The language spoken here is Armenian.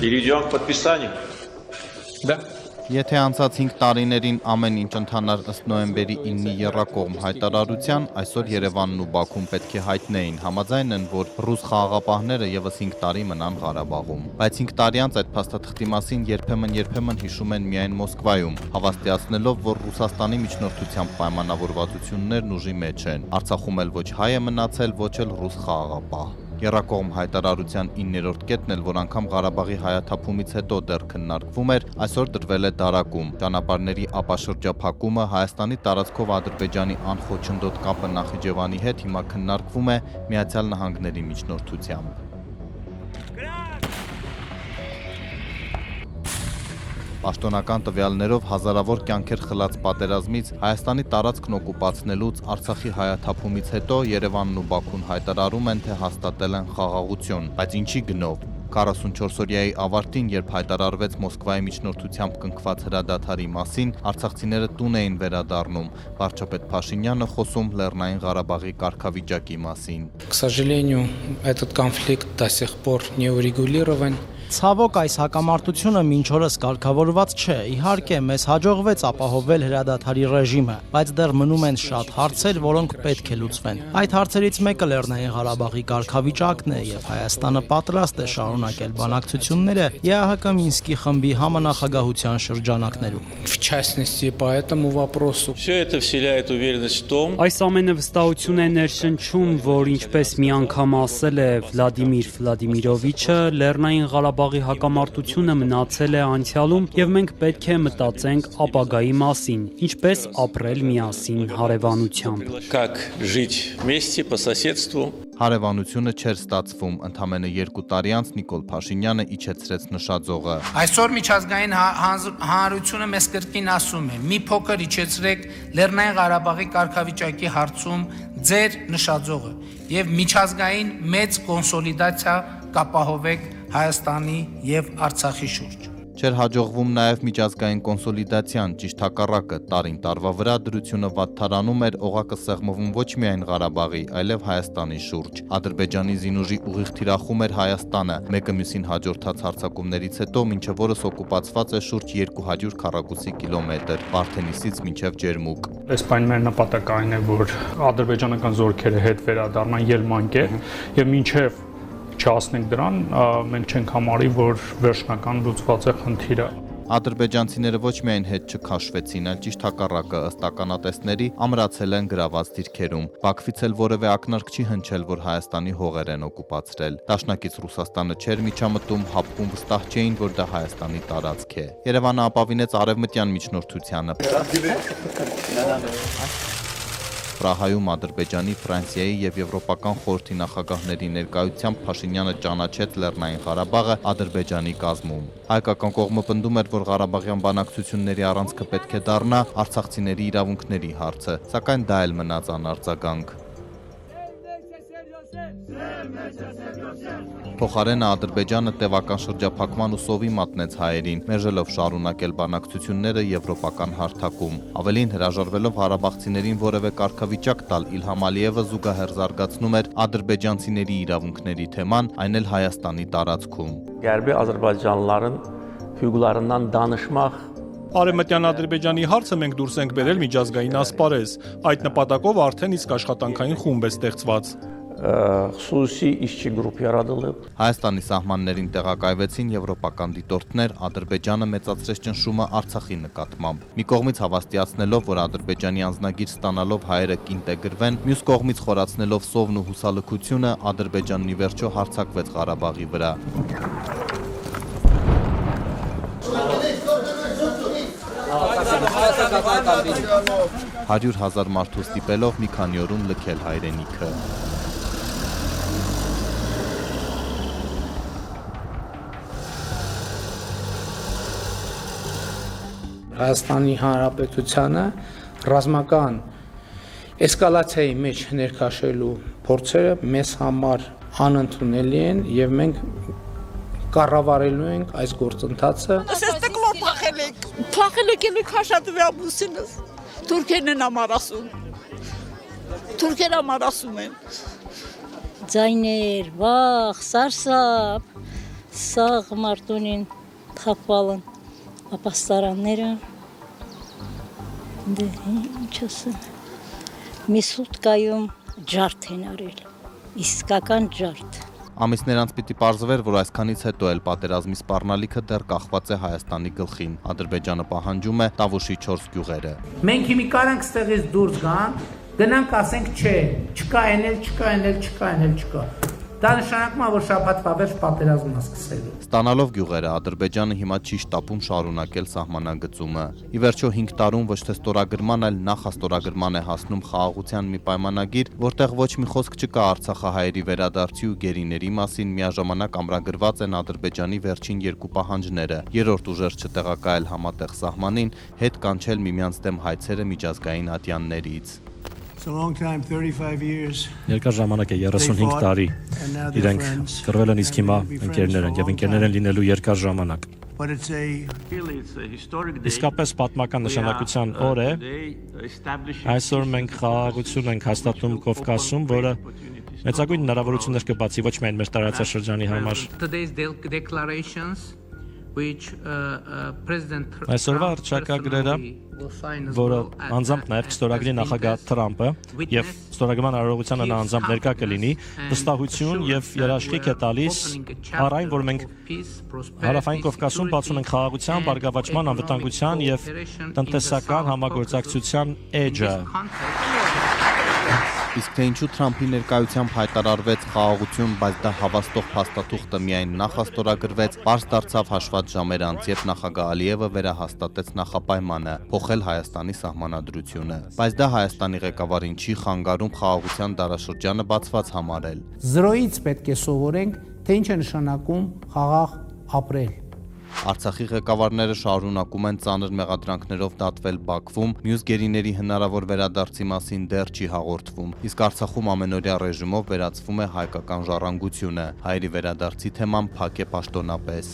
Перейдем к подписанию. Да. Եթե անցած 5 տարիներին ամեն ինչ ընթանար ըստ նոյեմբերի 9-ի եռակողմ հայտարարության, այսօր Երևանն ու Բաքուն պետք է հայտնեին, համաձայն են, որ ռուս խաղաղապահները եւս 5 տարի մնան Ղարաբաղում։ Բայց 5 տարի անց այդ փաստաթղթի մասին երբեմն հիշում են միայն Մոսկվայում, հավաստիացնելով, որ Ռուսաստանի միջնորդությամբ պայմանավորվածություններն ուժի մեջ են։ Արցախում էլ ոչ հայ է մնացել, ոչ էլ ռուս խաղաղապահ։ Եռակողմ հայտարարության 9-րդ կետն էլ, որ անգամ Ղարաբաղի հայաթափումից հետո դեռ քննարկվում էր, այսօր դրվել է դարակում։ Ճանապարհների ապաշրջափակումը, Հայաստանի տարածքով Ադրբեջանի անխոչնդոտ կապը Նախիջևանի հետ հիմա քննարկվում է Միացյալ Նահանգների միջնորդությամբ։ Պաշտոնական տվյալներով հազարավոր կյանքեր խլած պատերազմից, Հայաստանի տարածքն օկուպացնելուց, Արցախի հայաթափումից հետո Երևանն ու Բաքուն հայտարարում են, թե հաստատել են խաղաղություն, բայց ինչի գնով։ 44-օրյայի ավարտին, երբ հայտարարվեց Մոսկվայի միջնորդությամբ կնքված հրադադարի մասին, արցախցիները տուն էին վերադառնում, վարչապետ Փաշինյանը խոսում Լեռնային Ղարաբաղի կարգավիճակի մասին։ К сожалению, этот конфликт до сих пор не урегулирован. Ցավոք այս հակամարտությունը մինչ օրս կարգավորված չէ։ Իհարկե, մեզ հաջողվեց ապահովել հրադադարի ռեժիմը, բայց դեռ մնում են շատ հարցեր, որոնք պետք է լուծվեն։ Այդ հարցերից մեկը Լեռնային Ղարաբաղի կարգավիճակն է, եւ Հայաստանը պատրաստ է շարունակել բանակցությունները ԵԱՀԿ Մինսկի խմբի համանախագահության շրջանակներում։ В частности, по этому вопросу. Все это вселяет уверенность в том. Այս ամենը վստահություն է ներշնչում, որ ինչպես մի անգամ ասել է Վլադիմիր Վլադիմիրովիչը, Լեռնային Ղարաբաղի հակամարտությունը մնացել է անցյալում եւ մենք պետք է մտածենք ապագայի մասին, ինչպես ապրել միասին հարևանությամբ։ Как жить вместе по соседству. Հարևանությունը չէր ստացվում, ընդամենը 2 տարի անց Նիկոլ Փաշինյանը իջեցրեց նշաձողը։ Այսօր միջազգային հանրությունը մեզ կրկին ասում է. մի փոքր իջեցրեք Լեռնային Ղարաբաղի կարգավիճակի հարցում ձեր նշաձողը եւ միջազգային մեծ կոնսոլիդացիա կապահովեք Հայաստանի եւ Արցախի շուրջ։ Չէր հաջողվում նաև միջազգային կոնսոլիդացիան, ճիշտ հակառակը, տարին տարվա վրա դրությունը վատթարանում էր, օղակը սեղմվում ոչ միայն Ղարաբաղի, այլև Հայաստանի շուրջ։ Ադրբեջանի զինուժի ուղիղ թիրախում էր Հայաստանը, մեկը մյուսին հաջորդած հարձակումներից հետո մինչև օրս օկուպացված է շուրջ 200 քառակուսի կիլոմետր, Վարդենիսից մինչև Ջերմուկ։ Այս պայն մեր նպատակը այն է, որ ադրբեջանական զորքերը հետ վերադառնան ելմանկե եւ մինչև չհասնենք դրան, մենք չենք համարի, որ վերջնական լուծված է խնդիրը։ Ադրբեջանցիները ոչ միայն հետ չքաշվեցին, այլ ճիշտ հակառակը ըստ ականատեսների ամրացել են գրաված դիրքերում։ Բաքվից էլ որևէ ակնարկ չի հնչել, որ Հայաստանի հողեր են օկուպացրել։ Դաշնակից Ռուսաստանը չէր միջամտում, հապկում վստահ չէին, որ դա Հայաստանի տարածք է։ Երևանը ապավինեց արևմտյան միջնորդությանը։ Պրահայում Ադրբեջանի, Ֆրանսիայի եւ Եվրոպական խորհրդի նախագահների ներկայությամբ Փաշինյանը ճանաչեց Լեռնային Ղարաբաղը Ադրբեջանի կազմում։ Հայկական կողմը պնդում էր, որ Ղարաբաղյան բանակցությունների առանցքը պետք է դառնա արցախցիների իրավունքների հարցը, սակայն դա էլ մնաց անարձագանք։ Փոխարենը Ադրբեջանը տևական շրջափակման ու սովի մատնեց հայերին, մերժելով շարունակել բանակցությունները եվրոպական հարթակում։ Ավելին, հրաժարվելով ղարաբաղցիներին որևէ կարգավիճակ տալ, Իլհամ Ալիևը զուգահեռ զարգացնում էր ադրբեջանցիների իրավունքների թեման, այն էլ Հայաստանի տարածքում։ Gərbi Azərbaycanlıların hüquqlarından danışmaq Արևմտյան Ադրբեջանի հարցը մենք դուրս ենք բերել միջազգային ասպարեզ։ Այդ նպատակով արդեն իսկ աշխատանքային խումբ է ստեղծված։ xüsusi işçi qrup yaradılıb. Հայաստանի սահմաններին տեղակայվեցին եվրոպական դիտորդներ, Ադրբեջանը մեծացրեց ճնշումը Արցախի նկատմամբ։ Մի կողմից հավաստիացնելով, որ Ադրբեջանի անձնագիր ստանալով հայերը կինտեգրվեն, մյուս կողմից խորացնելով սովն ու հուսալքությունը, Ադրբեջանն ի վերջո հարձակվեց Ղարաբաղի վրա։ 100,000 մարդու ստիպելով մի քանի օրում լքել հայրենիքը։ Հայաստանի Հանրապետությանը ռազմական էսկալացիայի մեջ ներքաշելու փորձերը մեզ համար անընդունելի են եւ մենք կառավարելու ենք այս գործընթացը։ Փախել եք քաշատվի ամուսինս։ Թուրքերն համար ասում։ Թուրքերը համար ասում են։ Ձայներ, վախ, սարսափ, Սաղ մարտունին թափվալն ապաստարանները դե ինչ ասեմ մի սուտկայում ջարդ են արել իսկական ջարդ Ամիսներ անց պիտի պարզվեր, որ այսքանից հետո էլ պատերազմի սպառնալիքը դեռ կախված է Հայաստանի գլխին։ Ադրբեջանը պահանջում է Տավուշի 4 գյուղերը։ Մենք հիմի կարանք ստեղից դուրս գանք, գնանք ասենք չէ, չկա էնել։ Դա նշանակում է, որ շաբաթվա վերջ պատերազմն է սկսելու։ Ստանալով գյուղերը, Ադրբեջանը հիմա չի շտապում շարունակել սահմանագծումը։ Ի վերջո 5 տարում ոչ թե ստորագրման, այլ նախաստորագրման է հասնում խաղաղության մի պայմանագիր, որտեղ ոչ մի խոսք չկա արցախահայերի վերադարձի ու գերիների մասին, միաժամանակ ամրագրված են Ադրբեջանի վերջին 2 պահանջները՝ երրորդ ուժեր չտեղակայել համատեղ սահմանին, հետ կանչել միմյանց դեմ հայցերը միջազգային ատյաններից։ Երկար ժամանակ է 35 տարի իրենք կռվել են իսկ հիմա ընկերներ են եւ ընկերներ են լինելու երկար ժամանակ Իսկապես պատմական նշանակության օր է այսօր մենք խաղաղություն ենք հաստատում Կովկասում որը մեծագույն հնարավորություններ կբացի ոչ միայն մեր տարածաշրջանի համար Այսօրվա հռչակագրերը, որը անձամբ նաև կստորագրի նախագահ Թրամփը եւ ստորագրման արարողությանը նա անձամբ ներկա կլինի, վստահություն եւ երաշխիք է տալիս առ այն, որ մենք Հարավային Կովկասում բացում ենք խաղաղության, բարգավաճման, անվտանգության եւ տնտեսական համագործակցության էջը։ Իսկ թե ինչու Թրամփի ներկայությամբ հայտարարվեց խաղաղություն, բայց դա հավաստող փաստաթուղթը միայն նախաստորագրվեց, պարզ դարձավ հաշված ժամեր անց, երբ նախագահ Ալիևը վերահաստատեց նախապայմանը՝ փոխել Հայաստանի սահմանադրությունը։ Բայց դա Հայաստանի ղեկավարին չի խանգարում խաղաղության դարաշրջանը բացված համարել։ Զրոյից պետք է սովորենք, թե ինչ է նշանակում խաղաղ ապրել։ Արցախի ղեկավարները շարունակում են ծանր մեղադրանքներով դատվել Բաքվում, մյուս գերիների հնարավոր վերադարձի մասին դեռ չի հաղորդվում, իսկ Արցախում ամենօրյա ռեժիմով վերացվում է հայկական ժառանգությունը, հայերի վերադարձի թեման փակ է պաշտոնապես։